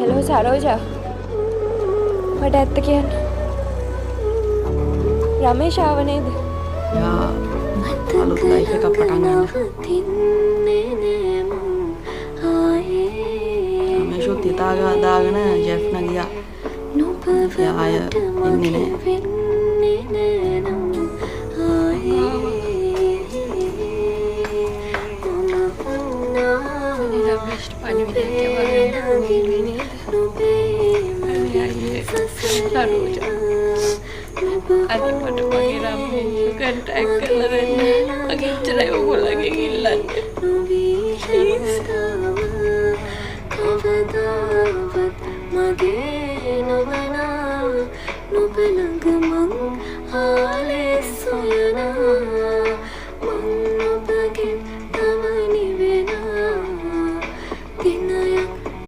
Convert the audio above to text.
Hello Saroja මට ඇත්ත කියන්න රමේෂ් ආව නේද? යා අලුත් ලයිෆ් එකක් පටන් ගන්න. රමේෂුත් හිතාගෙන දාගෙන ජෙෆ් නගියා. යාය ඉන්නේ නෑ. රමේෂ්ට පණිවිඩයක් යවන්න සරෝජා අනිපට මගේ රමේෂ් කන්ටැක්ට් කරලා දෙන්න මගේ ඉච්චරයි ඔයගොල්ලන්ගෙන් ඉල්ලන්නේ කවදාවත් මගේ නොවනා නුඹ ළඟ මං ආලේ සොයනා